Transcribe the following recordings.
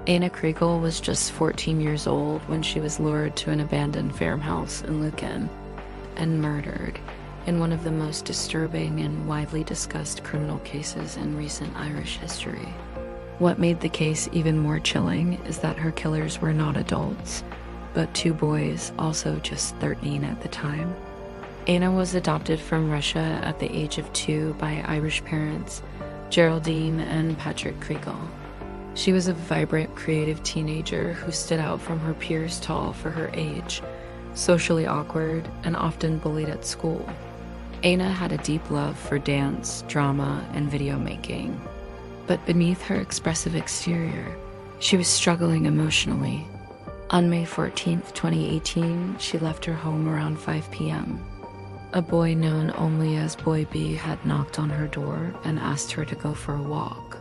Ana Kriegel was just 14 years old when she was lured to an abandoned farmhouse in Lucan and murdered in one of the most disturbing and widely discussed criminal cases in recent Irish history. What made the case even more chilling is that her killers were not adults, but two boys, also just 13 at the time. Ana was adopted from Russia at the age of 2 by Irish parents, Geraldine and Patrick Kriegel. She was a vibrant, creative teenager who stood out from her peers tall for her age, socially awkward, and often bullied at school. Ana had a deep love for dance, drama, and video making. But beneath her expressive exterior, she was struggling emotionally. On May 14, 2018, she left her home around 5 p.m. A boy known only as Boy B had knocked on her door and asked her to go for a walk.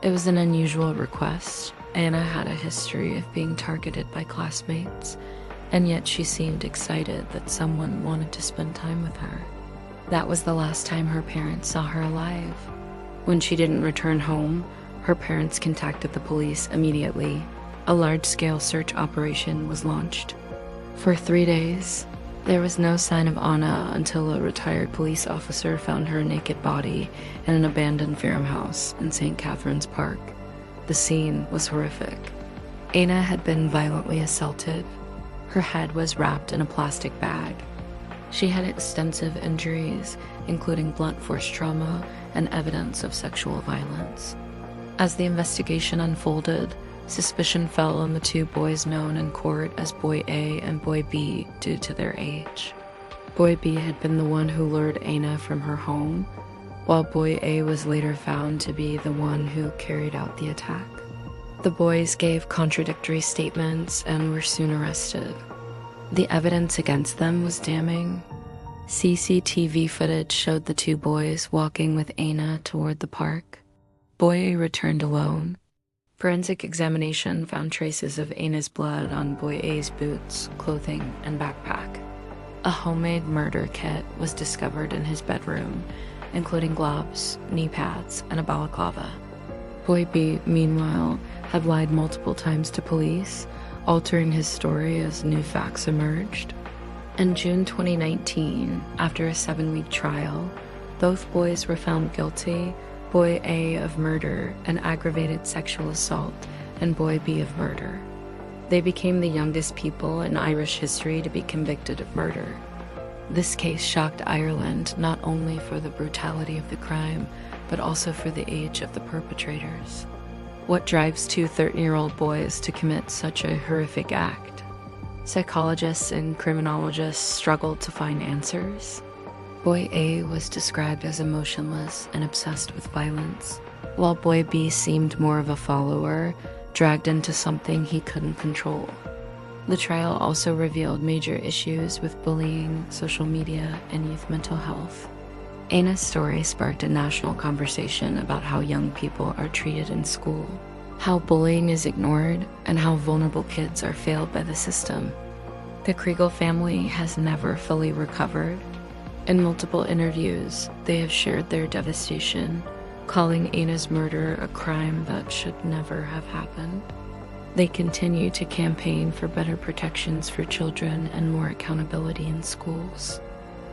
It was an unusual request. Ana had a history of being targeted by classmates, and yet she seemed excited that someone wanted to spend time with her. That was the last time her parents saw her alive. When she didn't return home, her parents contacted the police immediately. A large-scale search operation was launched. For 3 days, there was no sign of Ana until a retired police officer found her naked body in an abandoned farmhouse in St. Catherine's Park. The scene was horrific. Ana had been violently assaulted. Her head was wrapped in a plastic bag. She had extensive injuries, including blunt force trauma and evidence of sexual violence. As the investigation unfolded, suspicion fell on the two boys known in court as Boy A and Boy B due to their age. Boy B had been the one who lured Ana from her home, while Boy A was later found to be the one who carried out the attack. The boys gave contradictory statements and were soon arrested. The evidence against them was damning. CCTV footage showed the two boys walking with Ana toward the park. Boy A returned alone. Forensic examination found traces of Ana's blood on Boy A's boots, clothing, and backpack. A homemade murder kit was discovered in his bedroom, including gloves, knee pads, and a balaclava. Boy B, meanwhile, had lied multiple times to police, altering his story as new facts emerged. In June 2019, after a 7-week trial, both boys were found guilty, Boy A of murder and aggravated sexual assault, and Boy B of murder. They became the youngest people in Irish history to be convicted of murder. This case shocked Ireland not only for the brutality of the crime, but also for the age of the perpetrators. What drives two 13-year-old boys to commit such a horrific act? Psychologists and criminologists struggled to find answers. Boy A was described as emotionless and obsessed with violence, while Boy B seemed more of a follower, dragged into something he couldn't control. The trial also revealed major issues with bullying, social media, and youth mental health. Ana's story sparked a national conversation about how young people are treated in school, how bullying is ignored, and how vulnerable kids are failed by the system. The Kriegel family has never fully recovered. In multiple interviews, they have shared their devastation, calling Ana's murder a crime that should never have happened. They continue to campaign for better protections for children and more accountability in schools.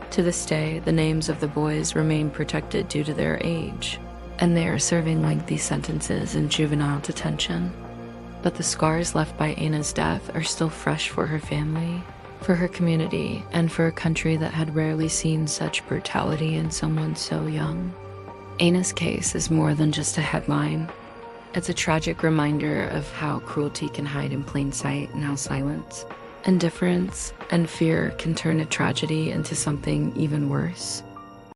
To this day, the names of the boys remain protected due to their age, and they are serving lengthy sentences in juvenile detention. But the scars left by Ana's death are still fresh for her family, for her community, and for a country that had rarely seen such brutality in someone so young. Ana's case is more than just a headline. It's a tragic reminder of how cruelty can hide in plain sight and how silence, indifference, and fear can turn a tragedy into something even worse.